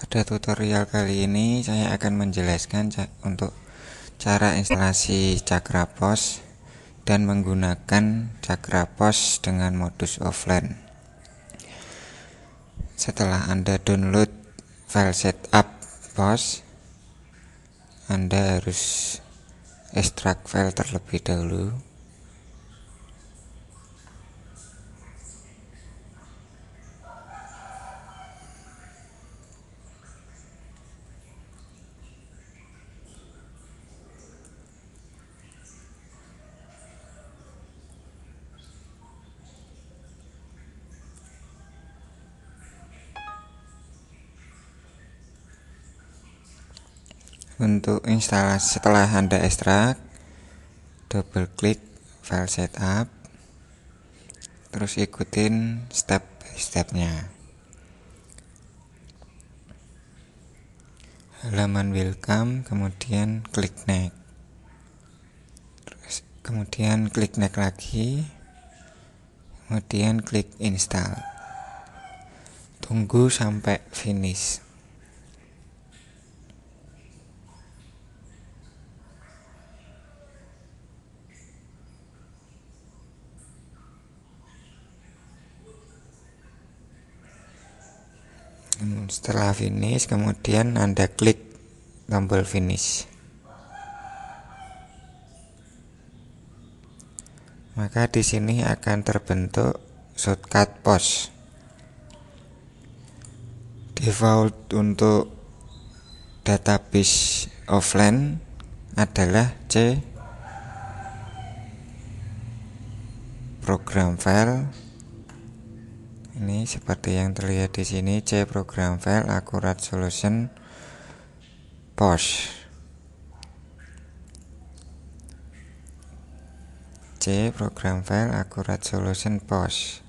Pada tutorial kali ini saya akan menjelaskan untuk cara instalasi CakraPOS dan menggunakan CakraPOS dengan modus offline. Setelah Anda download file setup POS, Anda harus ekstrak file terlebih dahulu. Untuk instalasi, setelah Anda ekstrak, double klik file setup, terus ikutin step by stepnya. Halaman welcome, kemudian klik next, terus kemudian klik next lagi, kemudian klik install. Tunggu sampai finish. Setelah finish, kemudian Anda klik tombol finish. Maka di sini akan terbentuk shortcut POS. Default untuk database offline adalah C program file. Ini seperti yang terlihat di sini, C program file accurate solution POS. C program file accurate solution POS.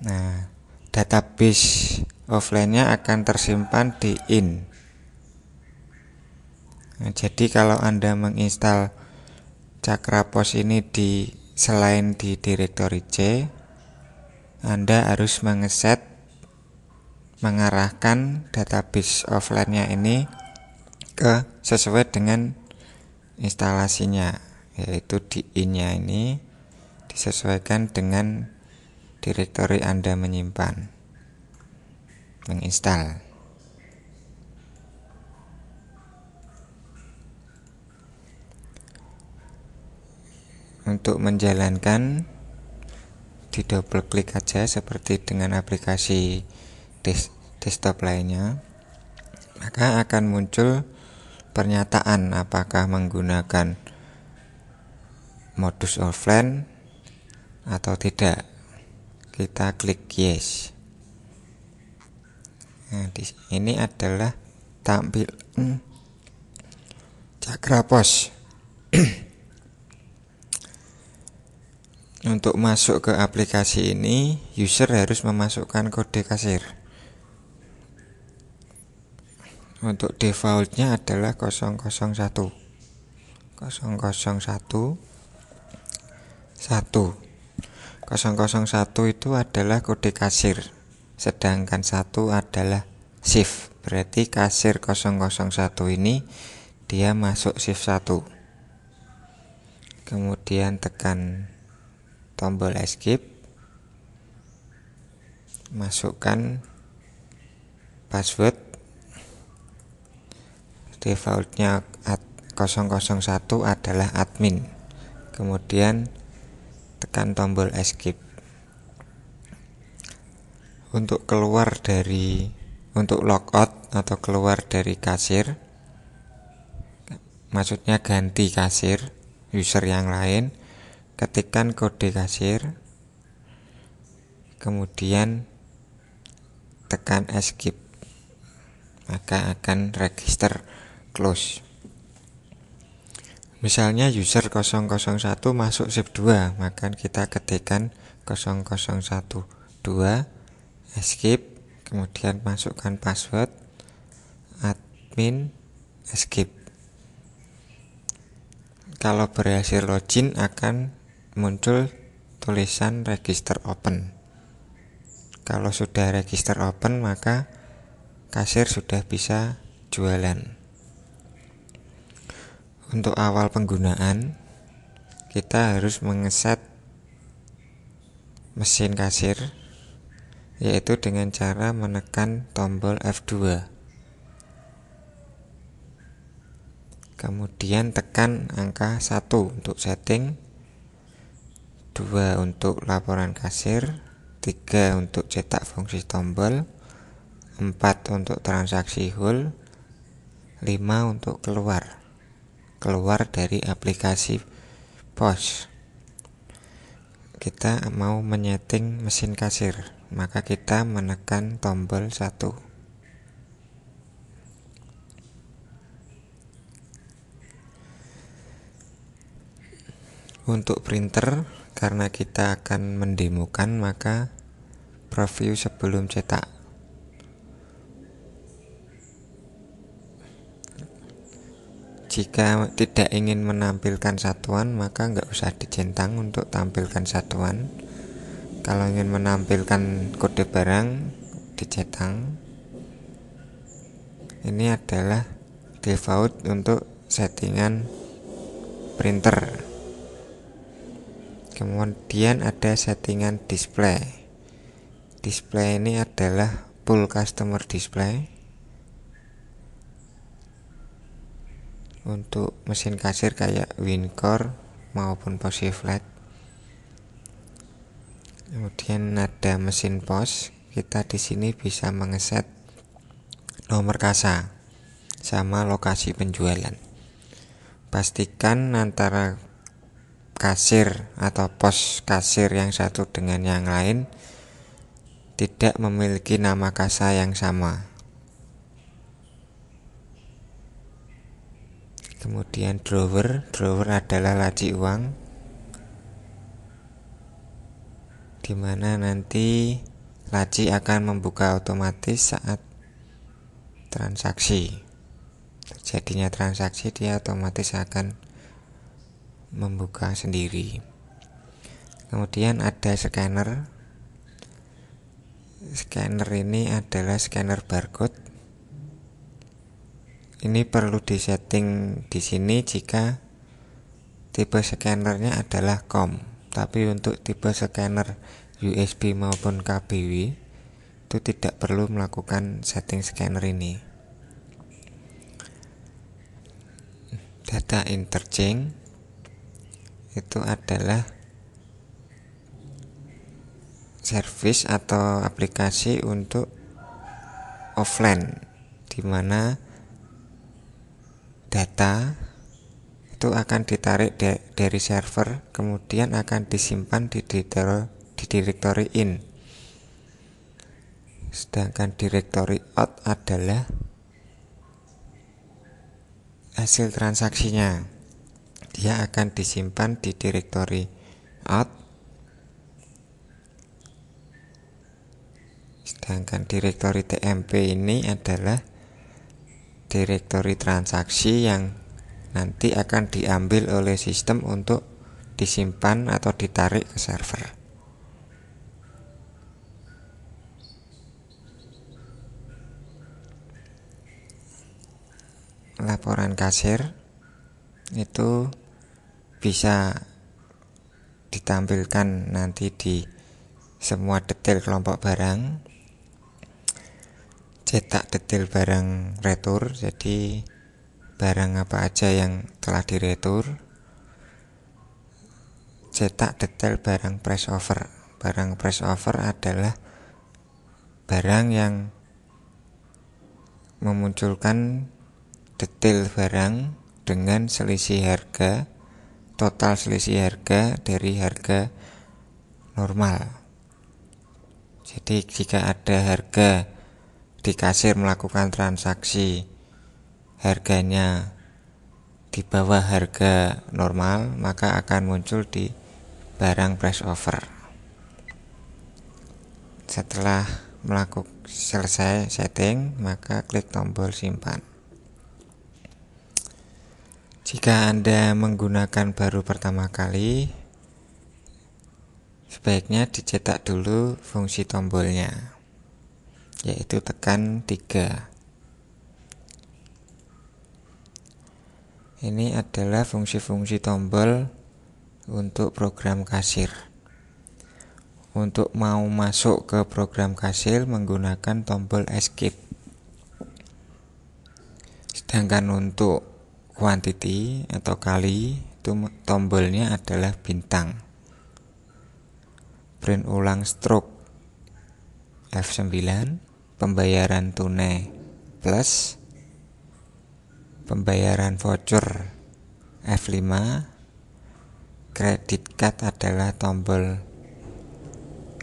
Nah, database offline-nya akan tersimpan di in. Nah, jadi kalau Anda menginstal CakraPOS ini selain di directory C, Anda harus mengarahkan database offline-nya ini sesuai dengan instalasinya, yaitu di in-nya ini disesuaikan dengan directory Anda menyimpan, menginstal. Untuk menjalankan, di double klik aja seperti dengan aplikasi desktop lainnya, maka akan muncul pernyataan apakah menggunakan modus offline atau tidak. Kita klik yes. Nah, ini adalah tampilan CakraPOS. Untuk masuk ke aplikasi ini, user harus memasukkan kode kasir. Untuk defaultnya adalah 001 1. 001 itu adalah kode kasir, sedangkan 1 adalah shift. Berarti kasir 001 ini dia masuk shift 1. Kemudian tekan tombol escape, masukkan password. Defaultnya 001 adalah admin. Kemudian tekan tombol escape. Untuk logout atau keluar dari kasir, maksudnya ganti kasir user yang lain, ketikkan kode kasir, kemudian tekan escape, maka akan register close. Misalnya user 001 masuk shift 2, maka kita ketikkan 0012 escape, kemudian masukkan password admin escape. Kalau berhasil login akan muncul tulisan register open. Kalau sudah register open, maka kasir sudah bisa jualan. Untuk awal penggunaan, kita harus mengeset mesin kasir, yaitu dengan cara menekan tombol F2. Kemudian tekan angka 1 untuk setting, 2 untuk laporan kasir, 3 untuk cetak fungsi tombol, 4 untuk transaksi hold, 5 untuk keluar dari aplikasi POS. Kita mau menyeting mesin kasir, maka kita menekan tombol 1. Untuk printer, karena kita akan mendemokan, maka preview sebelum cetak. Jika tidak ingin menampilkan satuan, maka nggak usah dicentang untuk tampilkan satuan. Kalau ingin menampilkan kode barang, dicentang. Ini adalah default untuk settingan printer. Kemudian ada settingan display. Display ini adalah full customer display. Untuk mesin kasir kayak WinCore maupun POSitFlat. Kemudian ada mesin POS. Kita di sini bisa mengeset nomor kasa sama lokasi penjualan. Pastikan antara kasir atau pos kasir yang satu dengan yang lain tidak memiliki nama kasa yang sama. Kemudian drawer adalah laci uang, dimana nanti laci akan membuka otomatis saat transaksi. Terjadinya transaksi, dia otomatis akan membuka sendiri. Kemudian ada scanner. Scanner ini adalah scanner barcode. Ini perlu disetting di sini jika tipe scannernya adalah COM. Tapi untuk tipe scanner USB maupun KBW itu tidak perlu melakukan setting scanner ini. Data interchange itu adalah service atau aplikasi untuk offline, di mana data itu akan ditarik dari server, kemudian akan disimpan di directory in. Sedangkan directory out adalah hasil transaksinya. Dia akan disimpan di directory out. Sedangkan directory tmp ini adalah direktori transaksi yang nanti akan diambil oleh sistem untuk disimpan atau ditarik ke server. Laporan kasir itu bisa ditampilkan nanti di semua detail kelompok barang. Cetak detail barang retur, jadi barang apa aja yang telah diretur. Cetak detail barang press over. Barang press over adalah barang yang memunculkan detail barang dengan selisih harga, total selisih harga dari harga normal. Jadi jika ada harga di kasir melakukan transaksi, harganya di bawah harga normal, maka akan muncul di barang press over. Setelah selesai setting, maka klik tombol simpan. Jika Anda menggunakan baru pertama kali, sebaiknya dicetak dulu fungsi tombolnya. yaitu tekan 3. Ini adalah fungsi-fungsi tombol untuk program kasir. Untuk mau masuk ke program kasir menggunakan tombol escape. Sedangkan untuk quantity atau kali itu tombolnya adalah bintang. Print ulang stroke F9, pembayaran tunai plus, pembayaran voucher F5, credit card adalah tombol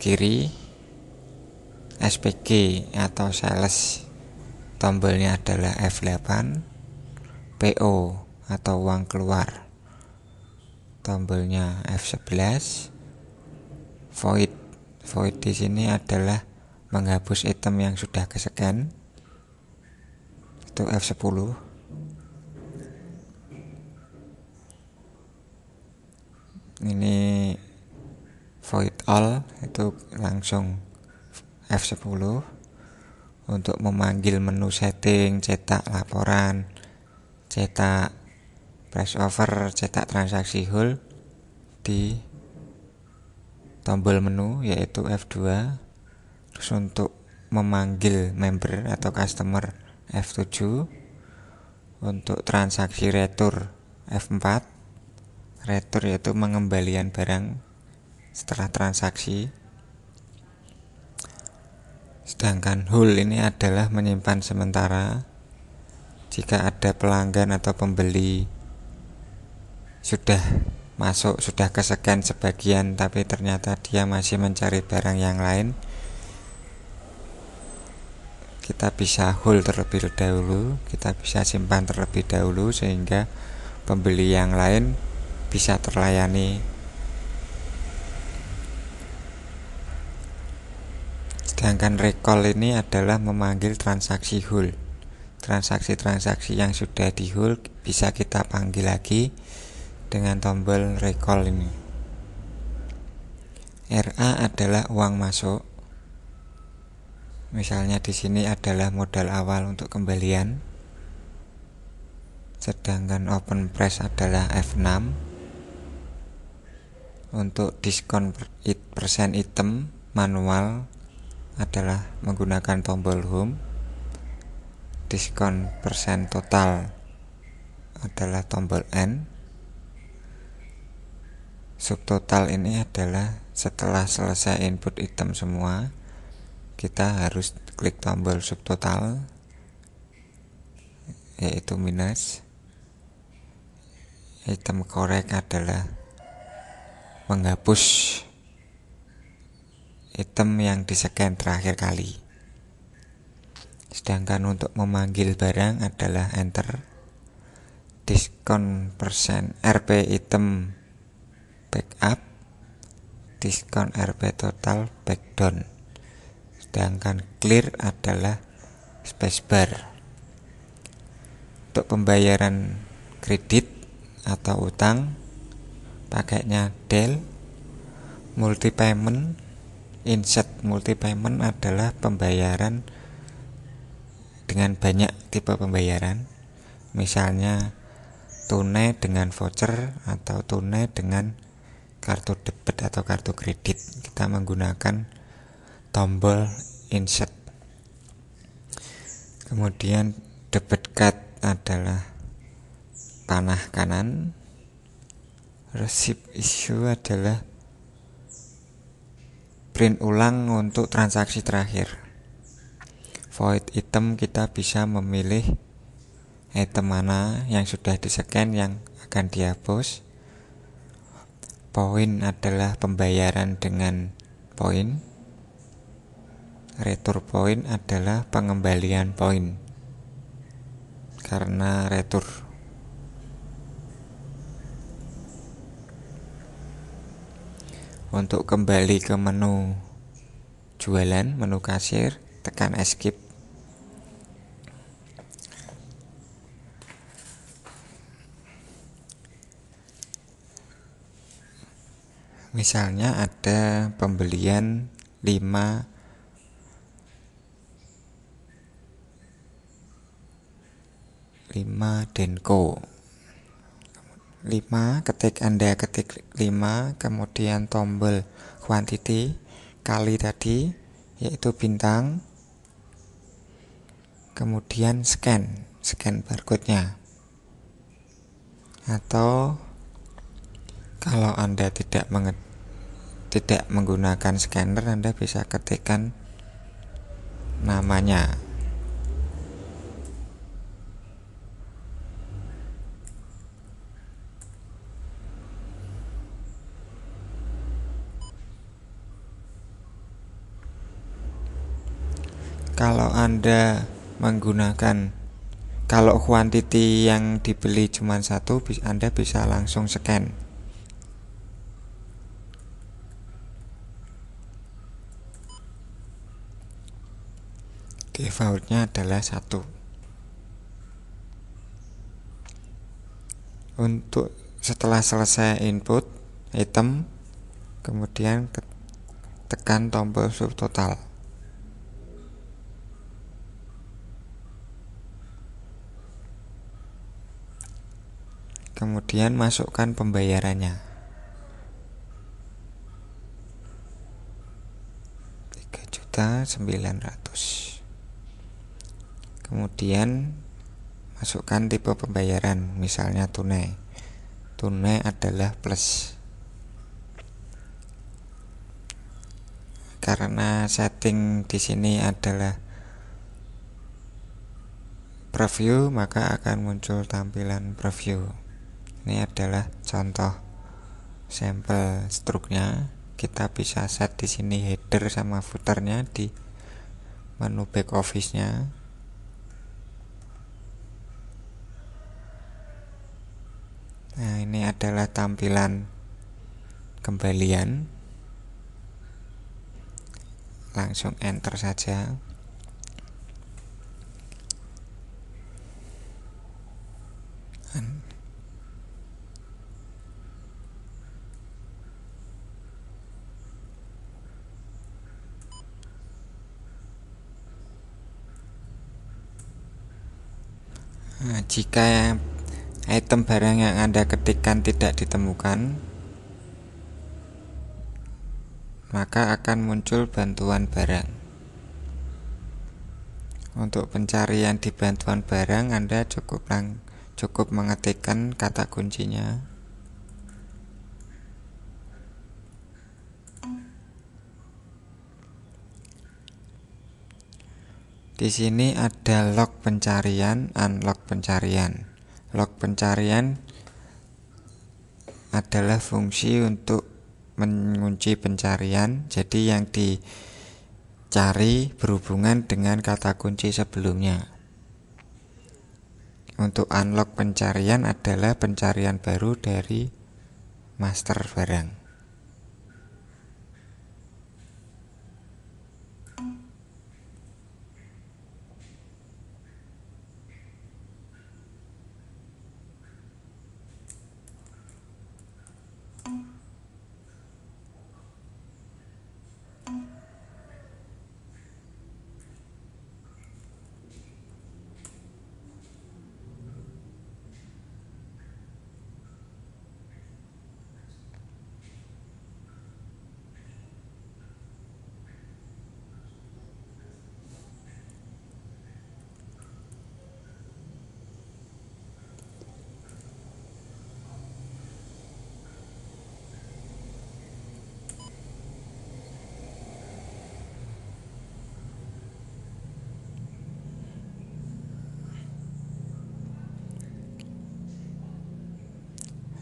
kiri, SPG atau sales tombolnya adalah F8, PO atau uang keluar tombolnya F11, void di sini adalah menghapus item yang sudah ke-scan, itu F10. Ini void all, itu langsung F10. Untuk memanggil menu setting, cetak laporan, cetak price over, cetak transaksi hold di tombol menu yaitu F2. Terus untuk memanggil member atau customer F7. Untuk transaksi retur F4. Retur yaitu pengembalian barang setelah transaksi. Sedangkan hold ini adalah menyimpan sementara. Jika ada pelanggan atau pembeli sudah masuk, sudah ke-scan sebagian, tapi ternyata dia masih mencari barang yang lain, kita bisa hold terlebih dahulu, kita bisa simpan terlebih dahulu sehingga pembeli yang lain bisa terlayani. Sedangkan recall ini adalah memanggil transaksi hold. Transaksi-transaksi yang sudah di hold bisa kita panggil lagi dengan tombol recall ini. RA adalah uang masuk. Misalnya di sini adalah modal awal untuk kembalian. Sedangkan open price adalah F6. Untuk diskon persen item manual adalah menggunakan tombol home. Diskon persen total adalah tombol N. Subtotal ini adalah setelah selesai input item semua, kita harus klik tombol subtotal yaitu minus. Item correct adalah menghapus item yang di-scan terakhir kali. Sedangkan untuk memanggil barang adalah enter. Diskon persen RP item backup, diskon RP total backdown. Sedangkan clear adalah spacebar. Untuk pembayaran kredit atau utang pakainya del. Multi payment, insert multi payment adalah pembayaran dengan banyak tipe pembayaran. Misalnya tunai dengan voucher atau tunai dengan kartu debit atau kartu kredit. Kita menggunakan tombol insert. Kemudian debit card adalah panah kanan. Receipt issue adalah print ulang untuk transaksi terakhir. Void item, kita bisa memilih item mana yang sudah di-scan yang akan dihapus. Poin adalah pembayaran dengan poin. Retur poin adalah pengembalian poin karena retur. Untuk kembali ke menu jualan, menu kasir, tekan escape. Misalnya ada pembelian 5 5 Denko. 5, Anda ketik 5, kemudian tombol quantity kali tadi yaitu bintang, kemudian scan barcode-nya. Atau kalau Anda tidak menggunakan scanner, Anda bisa ketikkan namanya. Kalau Anda kalau quantity yang dibeli cuma 1, Anda bisa langsung scan. Defaultnya adalah 1. Untuk setelah selesai input item, kemudian tekan tombol subtotal. Kemudian masukkan pembayarannya. 3.900.000. Kemudian masukkan tipe pembayaran, misalnya tunai. Tunai adalah plus. Karena setting di sini adalah preview, maka akan muncul tampilan preview. Ini adalah contoh sampel struknya. Kita bisa set di sini header sama footernya di menu back office-nya. Nah, ini adalah tampilan kembalian. Langsung enter saja. Nah, jika item barang yang Anda ketikkan tidak ditemukan, maka akan muncul bantuan barang. Untuk pencarian di bantuan barang, Anda cukup mengetikkan kata kuncinya. Di sini ada log pencarian, unlock pencarian. Log pencarian adalah fungsi untuk mengunci pencarian. Jadi yang dicari berhubungan dengan kata kunci sebelumnya. Untuk unlock pencarian adalah pencarian baru dari master barang.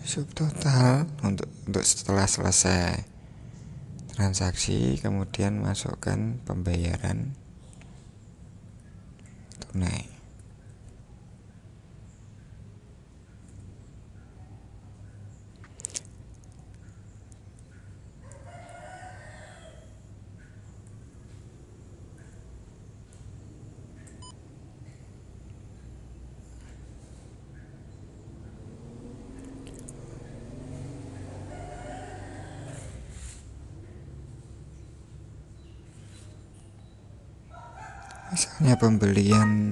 Subtotal untuk setelah selesai transaksi, kemudian masukkan pembayaran tunai. Misalnya pembelian